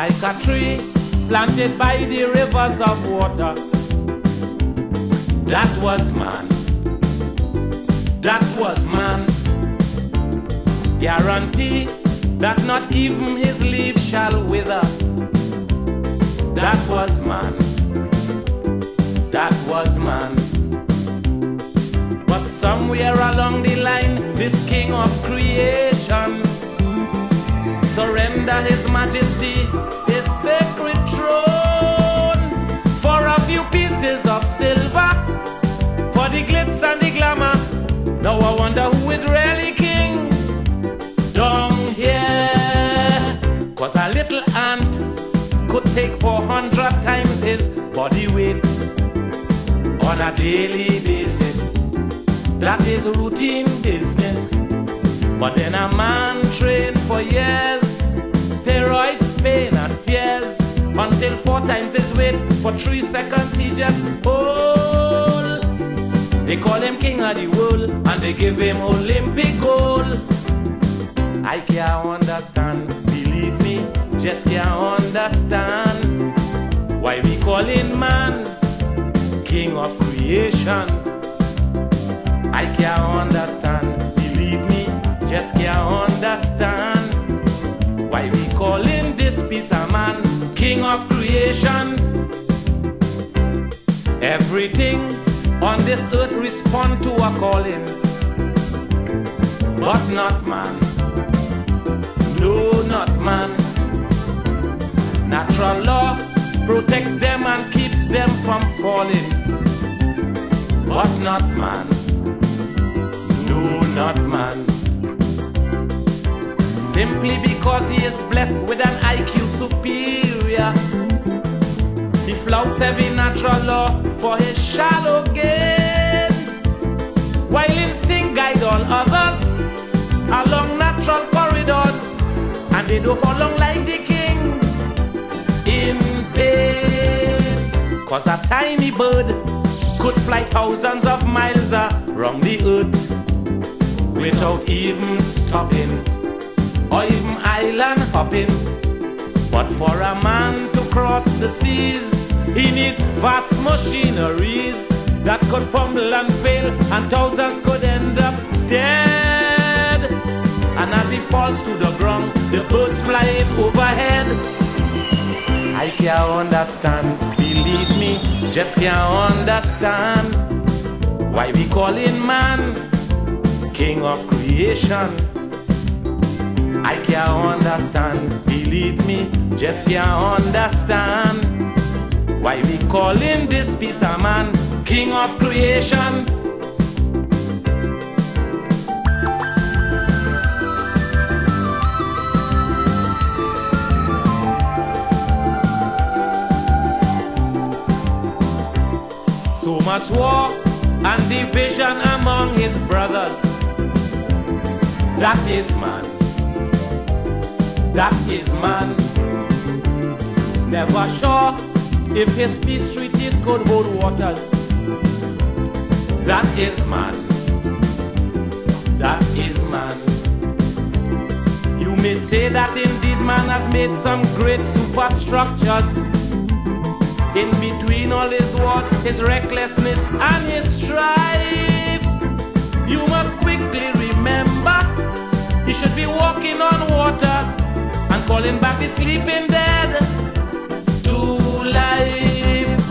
like a tree planted by the rivers of water. That was man. That was man. Guarantee that not even his leaves shall wither. That was man. That was man. But somewhere along the line, this king of creation surrender his majesty, his sacred throne, for a few pieces of silver, for the glitz and the glamour. Now I wonder who is really king down here. 'Cause a little ant could take 400 times his body weight on a daily basis. That is routine business. But then a man trained for years, steroids, pain and tears, until 4 times his weight for 3 seconds he just hold. They call him king of the world and they give him Olympic gold. I can't understand, believe me, just can't understand why we call him man king of creation. I can't understand, believe me, just can't understand why we call him this piece of man king of creation. Everything on this earth respond to a calling, but not man. No, not man. Natural law protects them and keeps them from falling, but not man. No, not man. Simply because he is blessed with an IQ superior, he flouts every natural law for his shallow gains, while instinct guide all others along natural corridors, and they do for long like the king in pain. 'Cause a tiny bird could fly thousands of miles around the earth without even stopping or even island hopping. But for a man to cross the seas, he needs vast machineries that could fumble and fail, and thousands could end up dead. And as he falls to the ground, the birds flying overhead. I can't understand, believe me, just can't understand why we call him man king of creation. I can't understand, believe me, just can't understand why we call him this piece of man king of creation. So much war and division among his brothers. That is man. That is man. Never sure if his peace treaties could hold waters. That is man. That is man. You may say that indeed man has made some great superstructures. In between all his wars, his recklessness and his strife, you must quickly remember he should be walking on water and calling back the sleeping dead to life.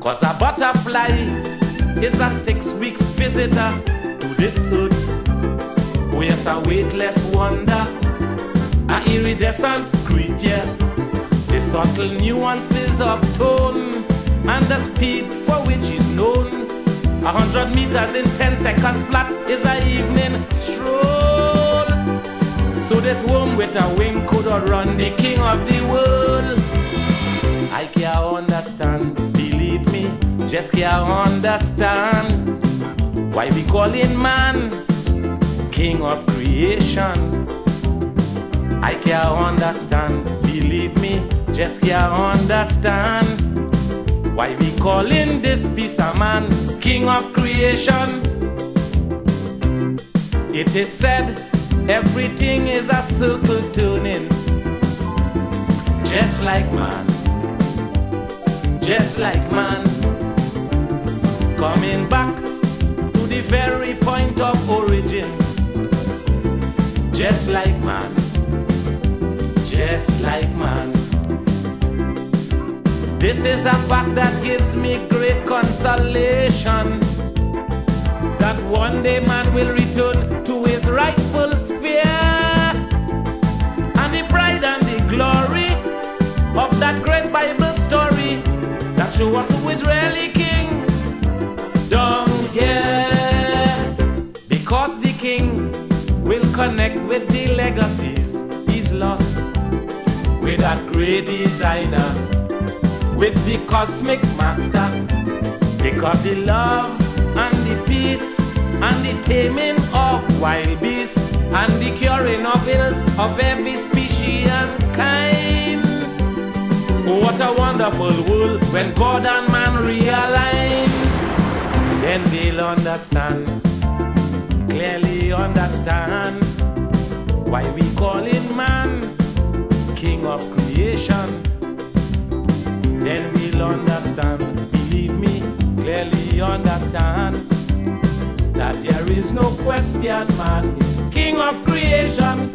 'Cause a butterfly is a 6 weeks visitor to this earth, wears a weightless wonder, an iridescent creature. The subtle nuances of tone and the speed for which he's known. 100 meters in 10 seconds flat is an evening stroll. So this worm with a wing could outrun the king of the world. I can't understand, believe me, just can't understand why we call him man king of creation. I can't understand, believe me, just can't understand why we call him this piece of man king of creation. It is said everything is a circle turning, just like man, just like man, coming back to the very point of origin, just like man, just like man. This is a fact that gives me great consolation, that one day man will return to his rightful sphere, and the pride and the glory of that great Bible story that show us who is really king down here. Because the king will connect with the legacies he's lost, with that great designer, with the cosmic master. Because the love and the peace and the taming of wild beasts and the curing of ills of every species and kind. Oh, what a wonderful world when God and man realign. Then they'll understand, clearly understand, why we call him man king of creation. Then we'll understand, believe me, clearly understand, that there is no question man is king of creation.